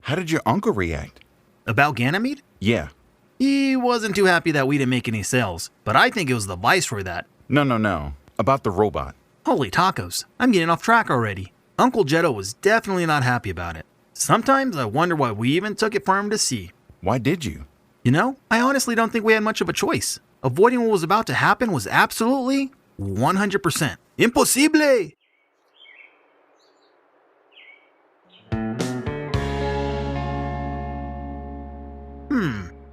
How did your uncle react? About Ganymede? Yeah. He wasn't too happy that we didn't make any sales, but I think it was the Viceroy that... No. About the robot. Holy tacos, I'm getting off track already. Uncle Jetto was definitely not happy about it. Sometimes I wonder why we even took it for him to see. Why did you? You know, I honestly don't think we had much of a choice. Avoiding what was about to happen was absolutely 100% imposible.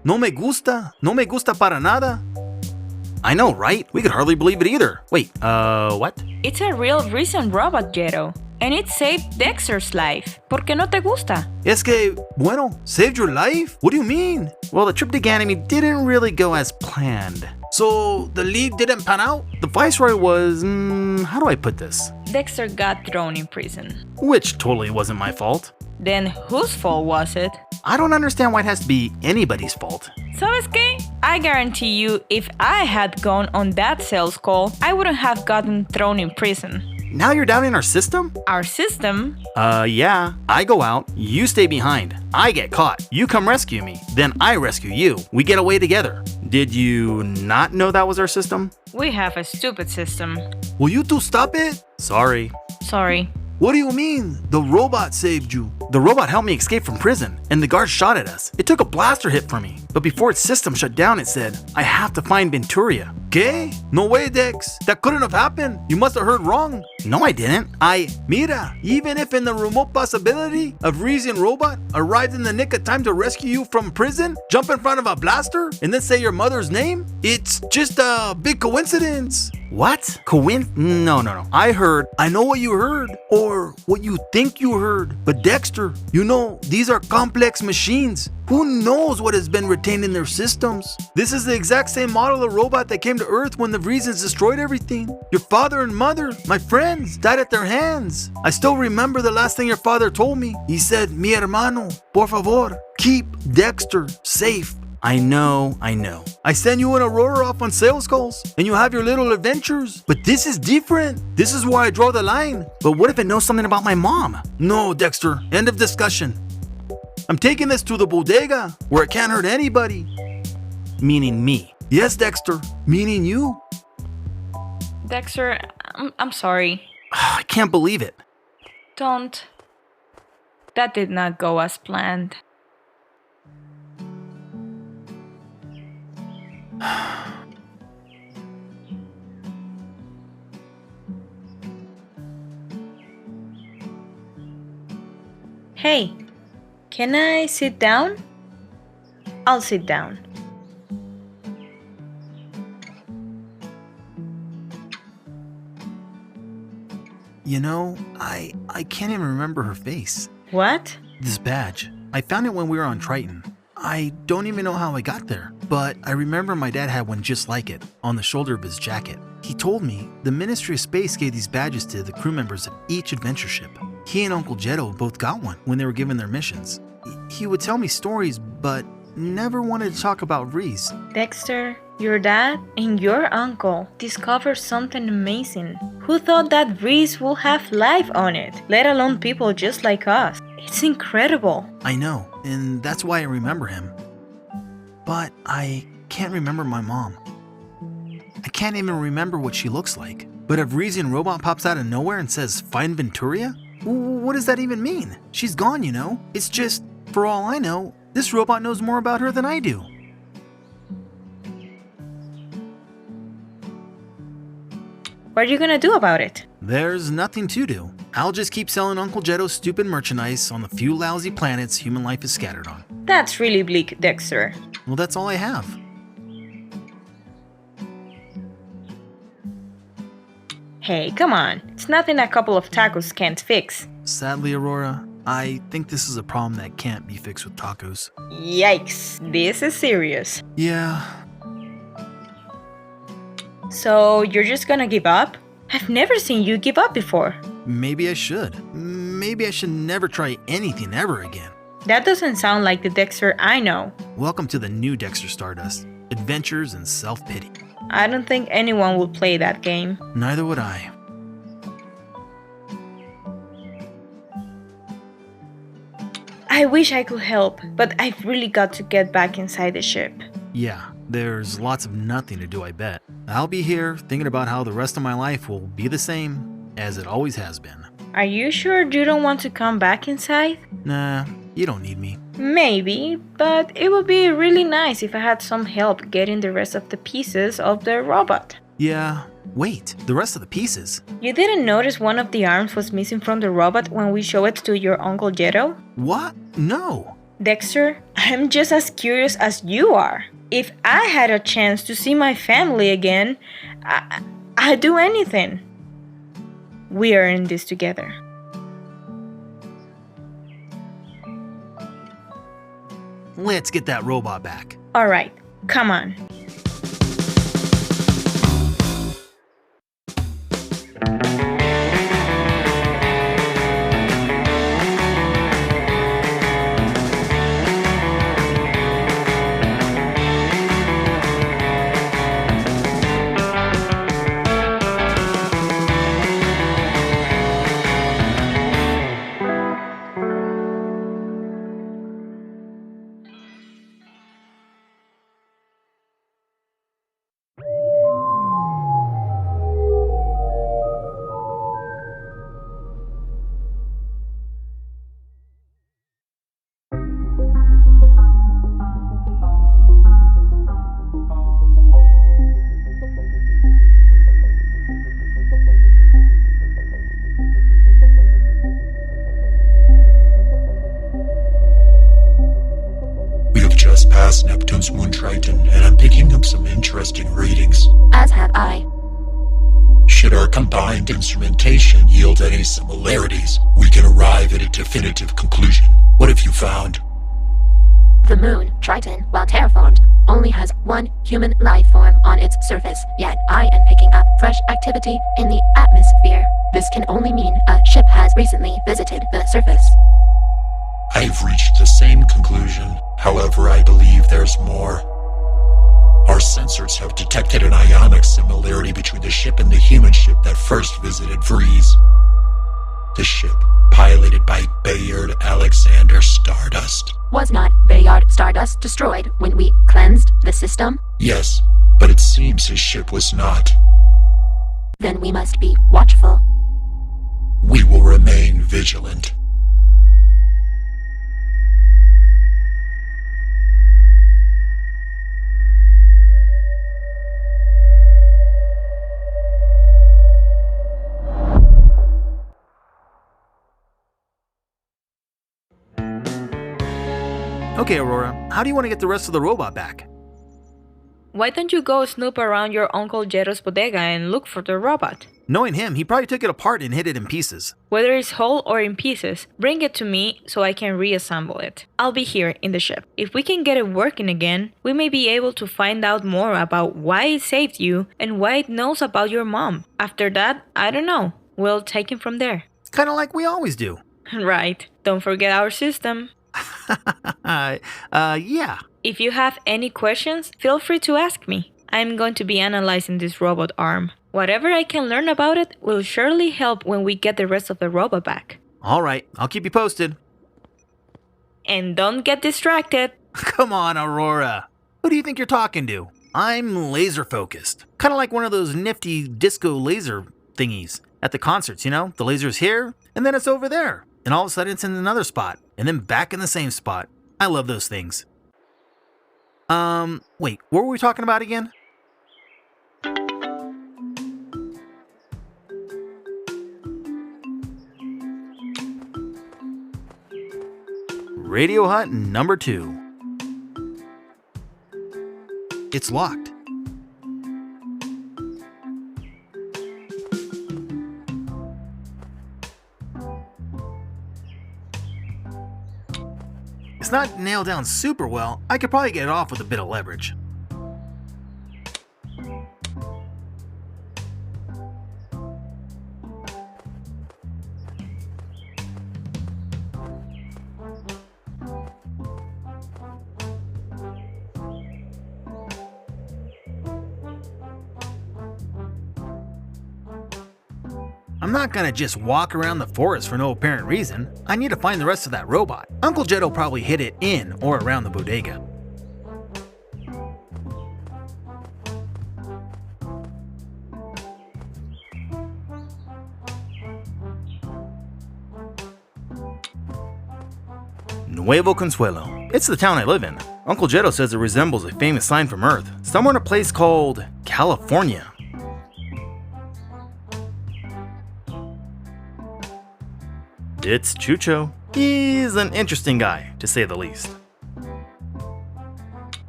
No me gusta para nada. I know, right? We could hardly believe it either. Wait, what? It's a real recent robot, Jetto. And it saved Dexter's life. ¿Por qué no te gusta? Es que, bueno, saved your life? What do you mean? Well, the trip to Ganymede didn't really go as planned. So, the lead didn't pan out? The Viceroy was, how do I put this? Dexter got thrown in prison. Which totally wasn't my fault. Then whose fault was it? I don't understand why it has to be anybody's fault. ¿Sabes qué? I guarantee you, if I had gone on that sales call, I wouldn't have gotten thrown in prison. Now you're doubting our system? Our system? Yeah. I go out, you stay behind. I get caught. You come rescue me. Then I rescue you. We get away together. Did you not know that was our system? We have a stupid system. Will you two stop it? Sorry. Sorry. What do you mean? The robot saved you. The robot helped me escape from prison, and the guards shot at us. It took a blaster hit from me, but before its system shut down, it said, I have to find Venturia. ¿Qué? No way, Dex. That couldn't have happened. You must have heard wrong. No, I didn't. Mira, even if in the remote possibility of Reason Robot arrived in the nick of time to rescue you from prison, jump in front of a blaster, and then say your mother's name, it's just a big coincidence. What? No. I know what you heard, or what you think you heard. But Dexter, you know, these are complex machines. Who knows what has been retained in their systems? This is the exact same model of robot that came to Earth when the Reasons destroyed everything. Your father and mother, my friends, died at their hands. I still remember the last thing your father told me. He said, mi hermano, por favor, keep Dexter safe. I know. I send you and Aurora off on sales calls, and you have your little adventures. But this is different. This is where I draw the line. But what if it knows something about my mom? No, Dexter. End of discussion. I'm taking this to the bodega, where it can't hurt anybody. Meaning me. Yes, Dexter. Meaning you. Dexter, I'm sorry. I can't believe it. Don't. That did not go as planned. Hey, can I sit down? I'll sit down. You know, I can't even remember her face. What? This badge. I found it when we were on Triton. I don't even know how I got there, but I remember my dad had one just like it, on the shoulder of his jacket. He told me the Ministry of Space gave these badges to the crew members of each adventure ship. He and Uncle Jetto both got one when they were given their missions. He would tell me stories, but never wanted to talk about Reese. Dexter, your dad and your uncle discovered something amazing. Who thought that Reese will have life on it, let alone people just like us? It's incredible. I know, and that's why I remember him. But I can't remember my mom. I can't even remember what she looks like. But if Reason Robot pops out of nowhere and says, find Venturia? What does that even mean? She's gone, you know? It's just, for all I know, this robot knows more about her than I do. What are you gonna do about it? There's nothing to do. I'll just keep selling Uncle Jetto's stupid merchandise on the few lousy planets human life is scattered on. That's really bleak, Dexter. Well, that's all I have. Hey, come on. It's nothing a couple of tacos can't fix. Sadly, Aurora, I think this is a problem that can't be fixed with tacos. Yikes, this is serious. Yeah. So, you're just gonna give up? I've never seen you give up before. Maybe I should. Maybe I should never try anything ever again. That doesn't sound like the Dexter I know. Welcome to the new Dexter Stardust. Adventures and self-pity. I don't think anyone would play that game. Neither would I. I I wish I could help, but I've really got to get back inside the ship. Yeah, there's lots of nothing to do, I bet. I'll be here thinking about how the rest of my life will be the same as it always has been. Are you sure you don't want to come back inside? Nah, you don't need me. Maybe, but it would be really nice if I had some help getting the rest of the pieces of the robot. Yeah, wait, the rest of the pieces? You didn't notice one of the arms was missing from the robot when we showed it to your Uncle Jero? What? No. Dexter, I'm just as curious as you are. If I had a chance to see my family again, I'd do anything. We are in this together. Let's get that robot back. Alright, come on. Past Neptune's moon Triton, and I'm picking up some interesting readings. As have I. Should our combined instrumentation yield any similarities, we can arrive at a definitive conclusion. What have you found? The moon, Triton, while terraformed, only has one human life form on its surface, yet I am picking up fresh activity in the atmosphere. This can only mean a ship has recently visited the surface. I've reached the same conclusion. However, I believe there's more. Our sensors have detected an ionic similarity between the ship and the human ship that first visited Vrees. The ship, piloted by Bayard Alexander Stardust. Was not Bayard Stardust destroyed when we cleansed the system? Yes, but it seems his ship was not. Then we must be watchful. We will remain vigilant. Okay, Aurora, how do you want to get the rest of the robot back? Why don't you go snoop around your Uncle Jero's bodega and look for the robot? Knowing him, he probably took it apart and hid it in pieces. Whether it's whole or in pieces, bring it to me so I can reassemble it. I'll be here in the ship. If we can get it working again, we may be able to find out more about why it saved you and why it knows about your mom. After that, I don't know. We'll take it from there. Kind of like we always do. Right. Don't forget our system. Yeah. If you have any questions, feel free to ask me. I'm going to be analyzing this robot arm. Whatever I can learn about it will surely help when we get the rest of the robot back. All right, I'll keep you posted. And don't get distracted. Come on, Aurora. Who do you think you're talking to? I'm laser focused. Kind of like one of those nifty disco laser thingies at the concerts, you know? The laser's here, and then it's over there. And all of a sudden it's in another spot, and then back in the same spot. I love those things. Wait, what were we talking about again? Radio hut number 2. It's locked. It's not nailed down super well. I could probably get it off with a bit of leverage. I'm not gonna just walk around the forest for no apparent reason. I need to find the rest of that robot. Uncle Jet'll probably hid it in or around the bodega. Nuevo Consuelo. It's the town I live in. Uncle Jetto says it resembles a famous sign from Earth, somewhere in a place called California. It's Chucho. He's an interesting guy, to say the least.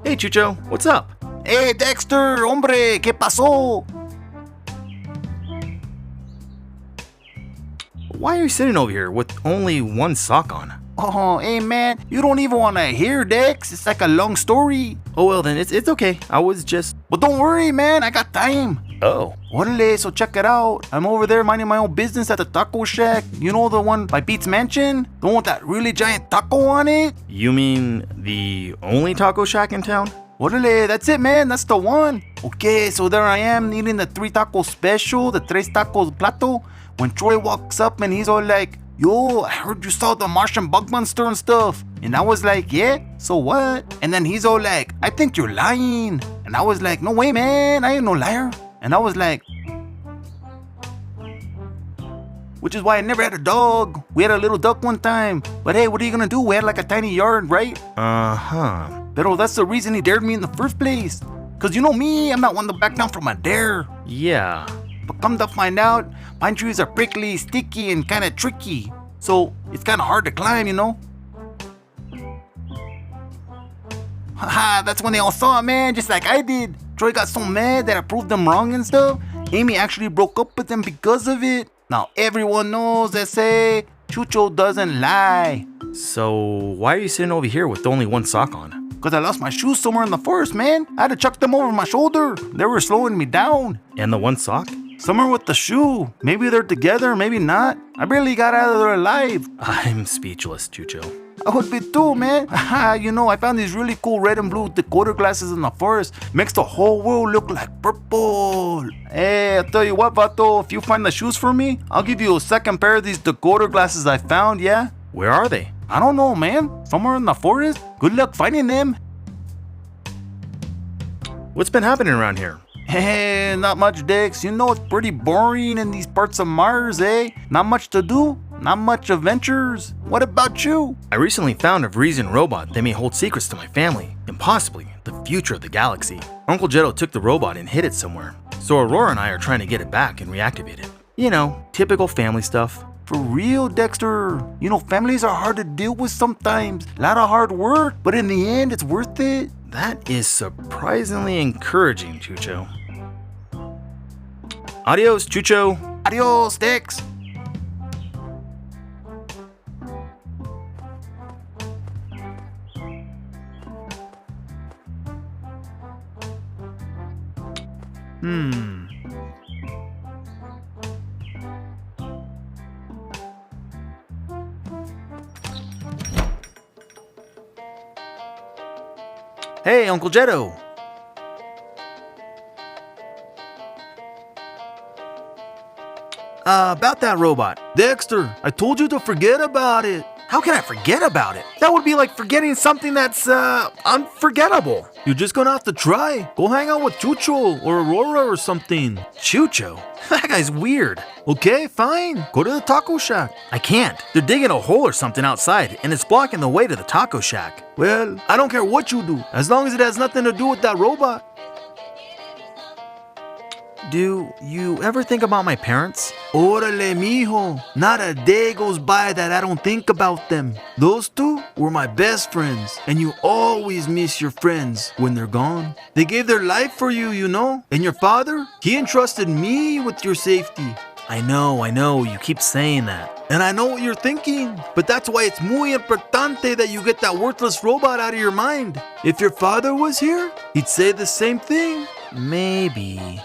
Hey Chucho, what's up? Hey Dexter, hombre, ¿qué pasó? Why are you sitting over here with only one sock on? Oh, hey man, you don't even want to hear Dex. It's like a long story. Oh well then, it's okay. I was just... But don't worry, man, I got time. Oh. Orale, so check it out. I'm over there minding my own business at the taco shack. You know the one by Pete's Mansion? The one with that really giant taco on it? You mean the only taco shack in town? Orale, that's it, man. That's the one. Okay, so there I am eating the 3 taco special, the 3 tacos plato. When Troy walks up and he's all like, yo, I heard you saw the Martian bug monster and stuff. And I was like, yeah, so what? And then he's all like, I think you're lying. And I was like, no way, man, I ain't no liar. And I was like, which is why I never had a dog. We had a little duck one time. But hey, what are you gonna do? We had like a tiny yard, right? Uh-huh. Pero that's the reason he dared me in the first place. Cause you know me, I'm not one to back down from a dare. Yeah. But come to find out, pine trees are prickly, sticky, and kind of tricky. So it's kind of hard to climb, you know? Haha, that's when they all saw it, man, just like I did. Troy got so mad that I proved them wrong and stuff. Amy actually broke up with them because of it. Now everyone knows that say Chucho doesn't lie. So why are you sitting over here with only one sock on? Cause I lost my shoes somewhere in the forest, man. I had to chuck them over my shoulder. They were slowing me down. And the one sock? Somewhere with the shoe. Maybe they're together, maybe not. I barely got out of there alive. I'm speechless, Chucho. I would be too, man. You know, I found these really cool red and blue decoder glasses in the forest. Makes the whole world look like purple. Hey, I'll tell you what, Vato. If you find the shoes for me, I'll give you a second pair of these decoder glasses I found, yeah? Where are they? I don't know, man. Somewhere in the forest. Good luck finding them. What's been happening around here? Hey, not much, Dex. You know it's pretty boring in these parts of Mars, eh? Not much to do, not much adventures. What about you? I recently found a Vreezian robot that may hold secrets to my family, and possibly the future of the galaxy. Uncle Jetto took the robot and hid it somewhere, so Aurora and I are trying to get it back and reactivate it. You know, typical family stuff. For real, Dexter. You know, families are hard to deal with sometimes. A lot of hard work, but in the end, it's worth it. That is surprisingly encouraging, Chucho. Adios, Chucho. Adios, Dex. Hey, Uncle Jetto. About that robot. Dexter, I told you to forget about it. How can I forget about it? That would be like forgetting something that's, unforgettable. You're just gonna have to try. Go hang out with Chucho or Aurora or something. Chucho? That guy's weird. Okay, fine. Go to the taco shack. I can't. They're digging a hole or something outside, and it's blocking the way to the taco shack. Well, I don't care what you do, as long as it has nothing to do with that robot. Do you ever think about my parents? Órale, mijo. Not a day goes by that I don't think about them. Those two were my best friends, and you always miss your friends when they're gone. They gave their life for you, you know? And your father, he entrusted me with your safety. I know, you keep saying that. And I know what you're thinking, but that's why it's muy importante that you get that worthless robot out of your mind. If your father was here, he'd say the same thing. Maybe.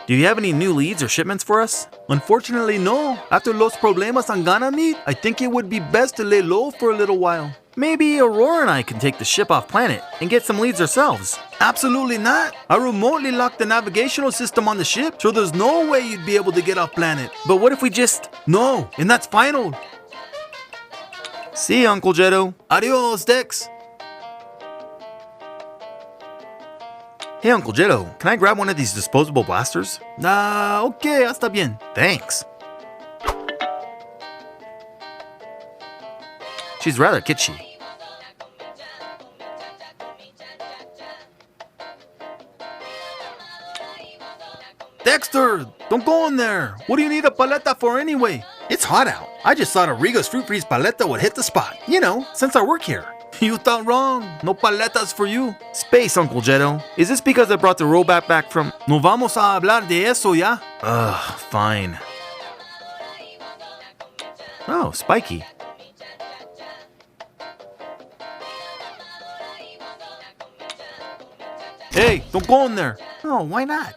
Do you have any new leads or shipments for us? Unfortunately, no. After Los Problemas on Ganymede, I think it would be best to lay low for a little while. Maybe Aurora and I can take the ship off planet and get some leads ourselves. Absolutely not. I remotely locked the navigational system on the ship, so there's no way you'd be able to get off planet. But what if we just... No, and that's final. See you, Uncle Jetto. Adios, Dex. Hey, Uncle Jetto, can I grab one of these disposable blasters? Okay, hasta bien. Thanks. She's rather kitschy. Dexter, don't go in there. What do you need a paleta for anyway? It's hot out. I just thought a Riga's Fruit Freeze paleta would hit the spot. You know, since I work here. You thought wrong. No paletas for you. Space, Uncle Jetto. Is this because I brought the robot back from... No vamos a hablar de eso ya. Ugh, fine. Oh, spiky. Hey, don't go in there. Oh, why not?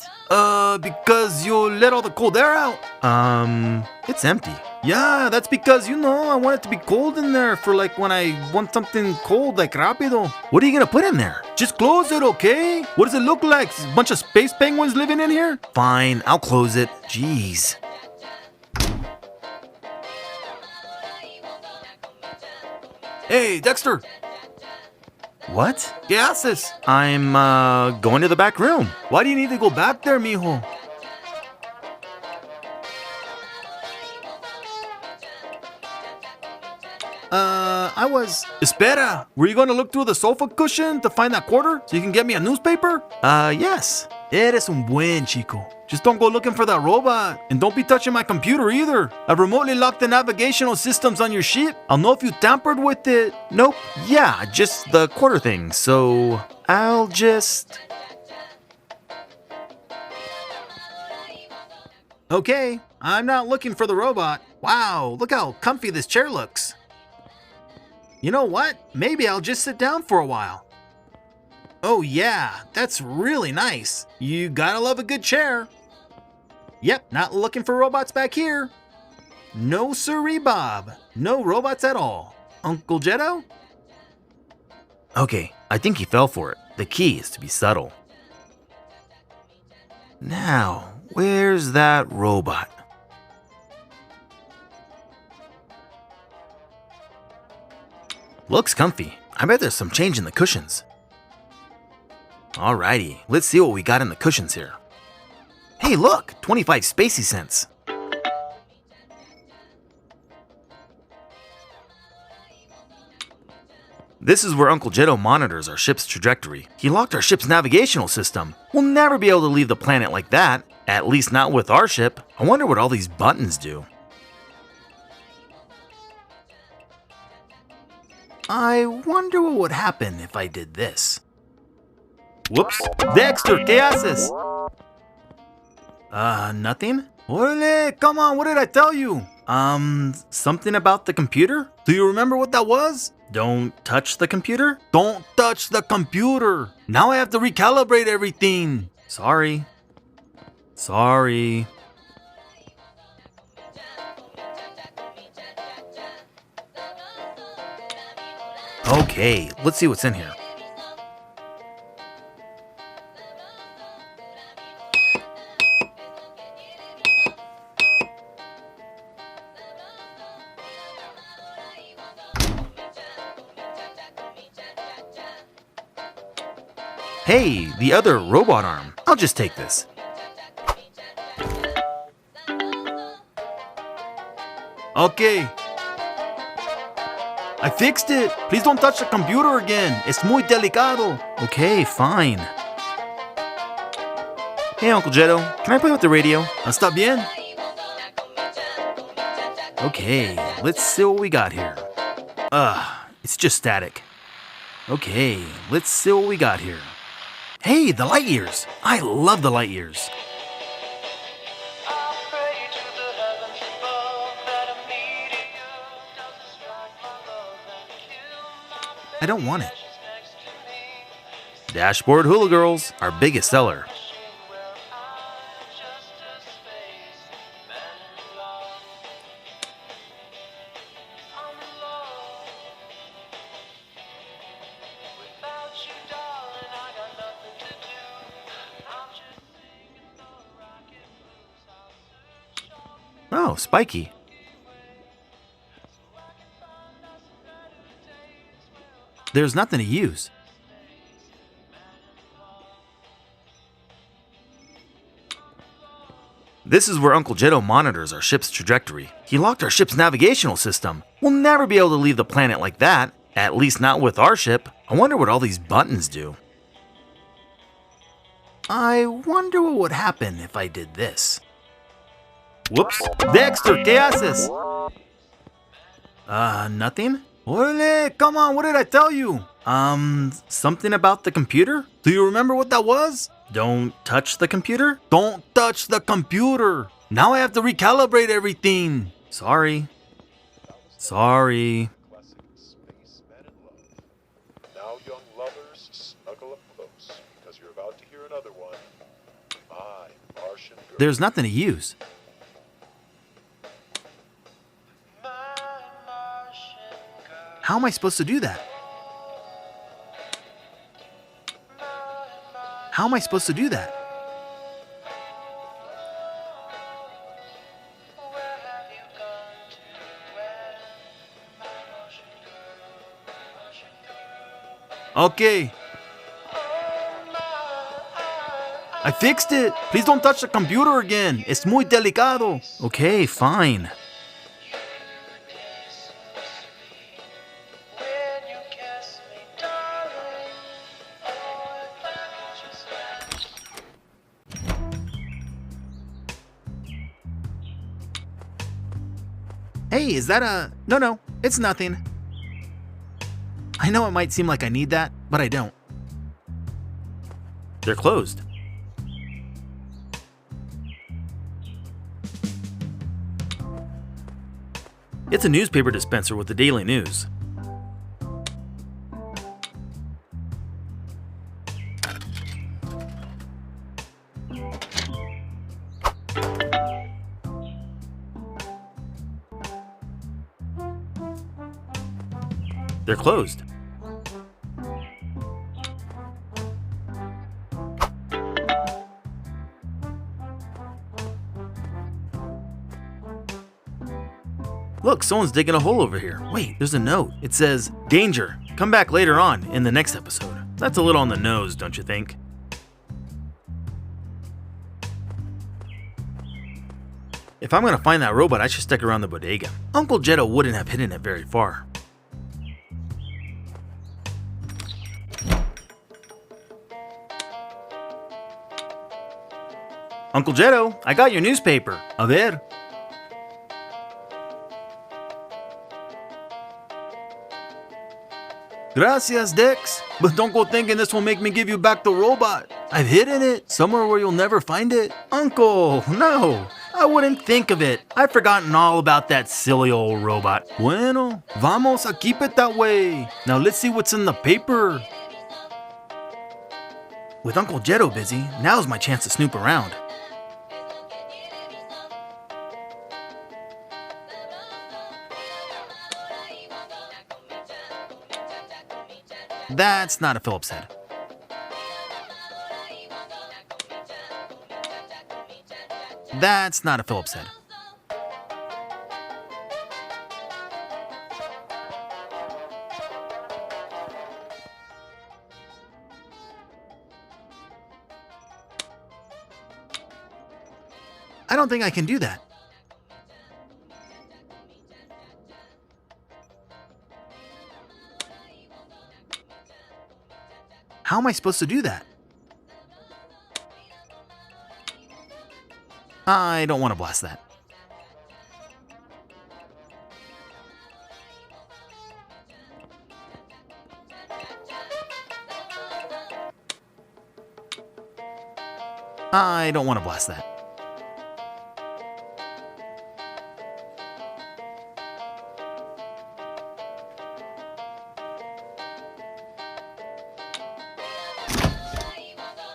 Because you'll let all the cold air out. It's empty. Yeah, that's because, I want it to be cold in there for like when I want something cold, like rápido. What are you gonna put in there? Just close it, okay? What does it look like? A bunch of space penguins living in here? Fine, I'll close it. Jeez. Hey, Dexter. What? ¿Qué haces? I'm, going to the back room. Why do you need to go back there, mijo? I was... Espera, were you going to look through the sofa cushion to find that quarter so you can get me a newspaper? Yes. Eres un buen chico. Just don't go looking for that robot. And don't be touching my computer either. I've remotely locked the navigational systems on your ship. I'll know if you tampered with it. Nope. Yeah, just the quarter thing. So, I'll just... Okay, I'm not looking for the robot. Wow, look how comfy this chair looks. You know what? Maybe I'll just sit down for a while. Oh yeah, that's really nice. You gotta love a good chair. Yep, not looking for robots back here. No siree, Bob. No robots at all. Uncle Jetto? Okay, I think he fell for it. The key is to be subtle. Now, where's that robot? Looks comfy. I bet there's some change in the cushions. Alrighty, let's see what we got in the cushions here. Hey look, 25 spacey cents. This is where Uncle Jetto monitors our ship's trajectory. He locked our ship's navigational system. We'll never be able to leave the planet like that. At least not with our ship. I wonder what all these buttons do. I wonder what would happen if I did this. Whoops. Dexter, ¿qué haces? Nothing? Orale, come on, what did I tell you? Something about the computer? Do you remember what that was? Don't touch the computer? Don't touch the computer. Now I have to recalibrate everything. Sorry. Sorry. Okay, let's see what's in here. Hey, the other robot arm. I'll just take this. Okay. I fixed it. Please don't touch the computer again. Es muy delicado. Okay, fine. Hey, Uncle Jetto, can I play with the radio? Está bien. Okay, let's see what we got here. It's just static. Okay, let's see what we got here. Hey, the light years. I love the light years. I don't want it. Dashboard Hula Girls, our biggest seller. Oh, spiky. There's nothing to use. This is where Uncle Jetto monitors our ship's trajectory. He locked our ship's navigational system. We'll never be able to leave the planet like that. At least not with our ship. I wonder what all these buttons do. I wonder what would happen if I did this. Whoops. Dexter, ¿qué haces? Nothing? Ole, come on, what did I tell you? Something about the computer? Do you remember what that was? Don't touch the computer? Don't touch the computer! Now I have to recalibrate everything. Sorry. Sorry. Now, young lovers, snuggle up close, because you're about to hear another one. My Martian girl. There's nothing to use. How am I supposed to do that? How am I supposed to do that? Okay. I fixed it. Please don't touch the computer again. Es muy delicado. Okay, fine. Hey, is that a... No, it's nothing. I know it might seem like I need that, but I don't. They're closed. It's a newspaper dispenser with the daily news. They're closed. Look, someone's digging a hole over here. Wait, there's a note. It says, "Danger, come back later on in the next episode." That's a little on the nose, don't you think? If I'm gonna find that robot, I should stick around the bodega. Uncle Jetto wouldn't have hidden it very far. Uncle Jetto, I got your newspaper. A ver. Gracias, Dex. But don't go thinking this will make me give you back the robot. I've hidden it somewhere where you'll never find it. Uncle, no. I wouldn't think of it. I've forgotten all about that silly old robot. Bueno, vamos a keep it that way. Now let's see what's in the paper. With Uncle Jetto busy, now's my chance to snoop around. That's not a Phillips head. That's not a Phillips head. I don't think I can do that. How am I supposed to do that? I don't want to blast that. I don't want to blast that.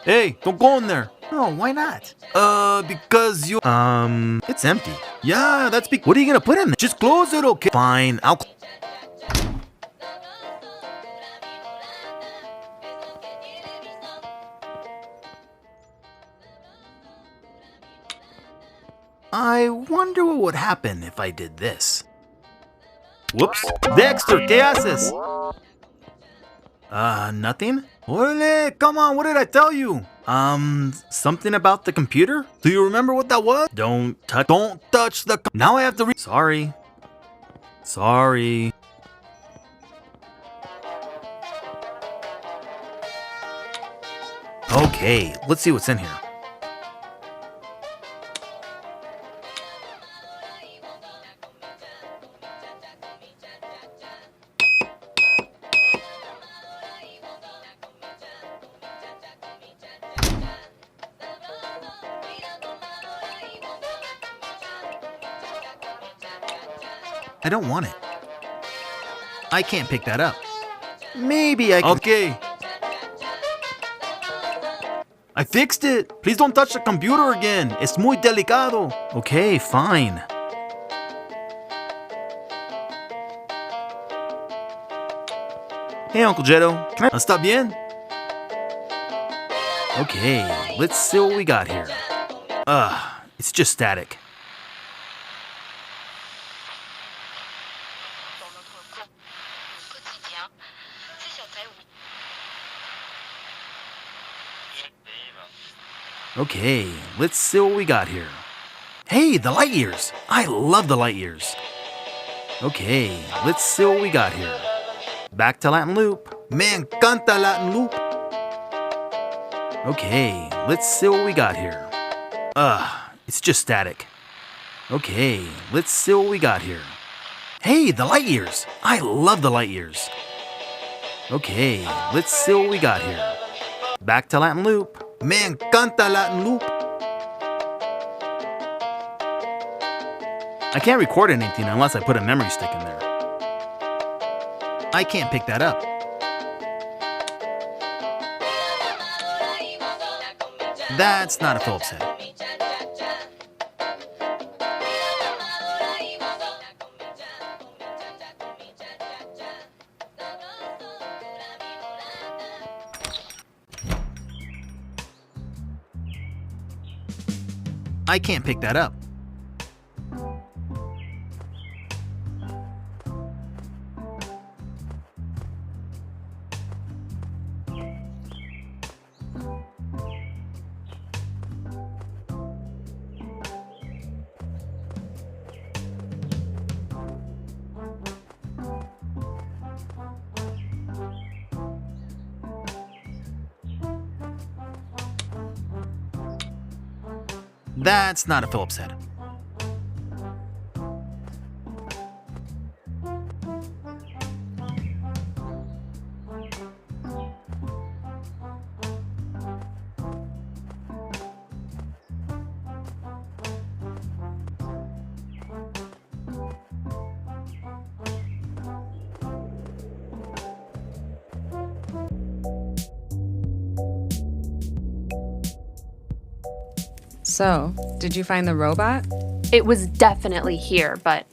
Hey, don't go in there. Oh, why not? Because you... It's empty. Yeah, that's what are you gonna put in there? Just close it, okay? Fine, I'll... I wonder what would happen if I did this. Whoops. Dexter, ¿qué haces? Nothing? Orale, come on, what did I tell you? Something about the computer? Do you remember what that was? Don't touch the now I have to Sorry. Okay, let's see what's in here. I don't want it. I can't pick that up. Maybe I can. Okay. I fixed it. Please don't touch the computer again. Es muy delicado. Okay, fine. Hey, Uncle Jetto. Can I está bien? Okay, let's see what we got here. It's just static. Okay, let's see what we got here. Hey, the light years! I love the light years. Okay, let's see what we got here. Back to Latin loop. Me encanta Latin loop. Okay, let's see what we got here. It's just static. Okay, let's see what we got here. Hey, the light years! I love the light years. Okay, let's see what we got here. Back to Latin loop. Me encanta Latin loop. I can't record anything unless I put a memory stick in there. I can't pick that up. That's not a Phillips head. I can't pick that up. That's not a Phillips head. So, did you find the robot? It was definitely here, but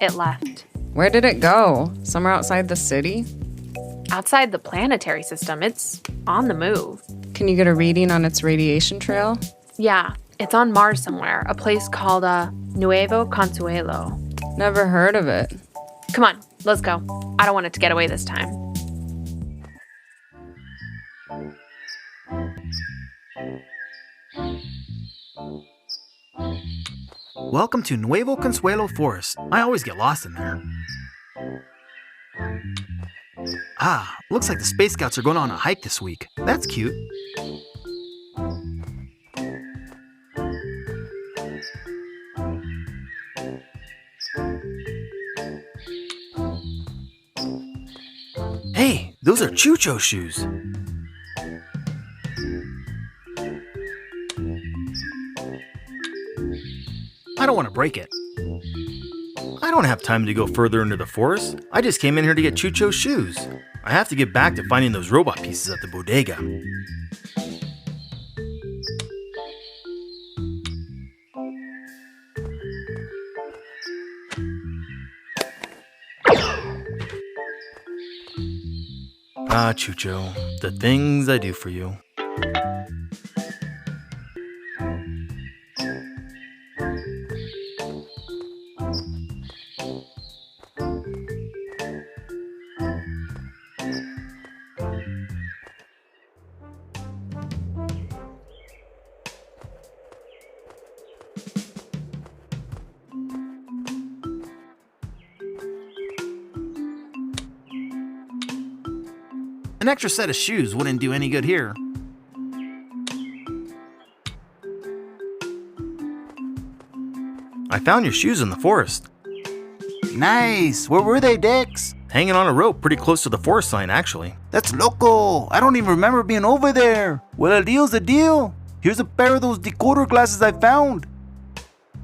it left. Where did it go? Somewhere outside the city? Outside the planetary system, it's on the move. Can you get a reading on its radiation trail? Yeah, it's on Mars somewhere, a place called Nuevo Consuelo. Never heard of it. Come on, let's go. I don't want it to get away this time. Welcome to Nuevo Consuelo Forest. I always get lost in there. Looks like the Space Scouts are going on a hike this week. That's cute. Hey, those are Chucho shoes. I don't want to break it. I don't have time to go further into the forest. I just came in here to get Chucho's shoes. I have to get back to finding those robot pieces at the bodega. Chucho, the things I do for you. An extra set of shoes wouldn't do any good here. I found your shoes in the forest. Nice. Where were they, Dex? Hanging on a rope pretty close to the forest sign, actually. That's loco. I don't even remember being over there. Well, a deal's a deal. Here's a pair of those decoder glasses I found.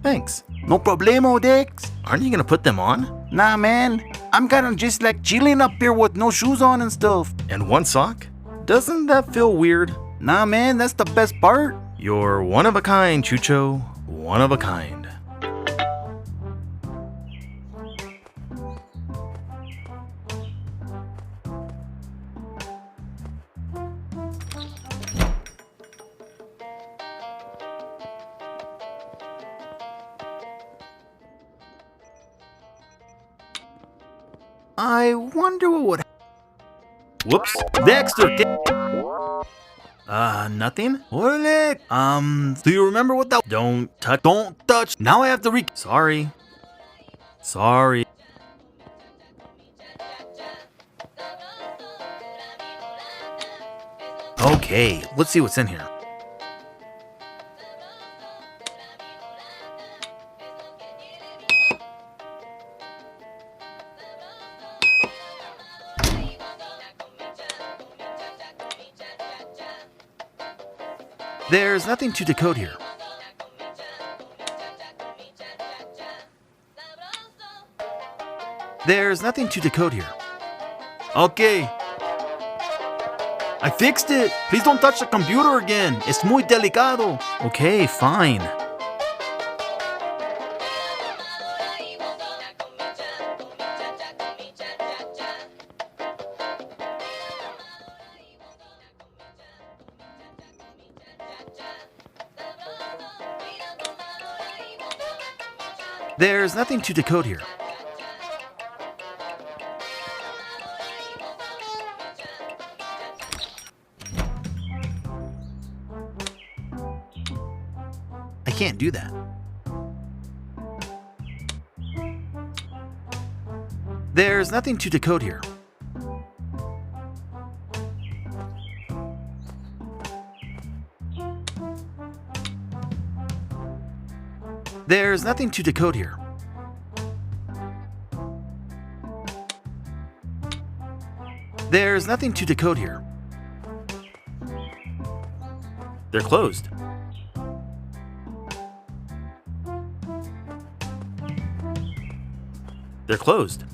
Thanks. No problemo, Dex. Aren't you gonna put them on? Nah, man. I'm kinda just like chilling up here with no shoes on and stuff. And one sock? Doesn't that feel weird? Nah, man, that's the best part. You're one of a kind, Chucho. One of a kind. I wonder what would. Whoops. Dexter! Nothing? Orale. Do you remember what that? Don't touch. Don't touch. Now I have to Sorry. Sorry. Okay, let's see what's in here. There's nothing to decode here. There's nothing to decode here. Okay. I fixed it. Please don't touch the computer again. Es muy delicado. Okay, fine. There's nothing to decode here. I can't do that. There's nothing to decode here. There's nothing to decode here. There's nothing to decode here. They're closed. They're closed.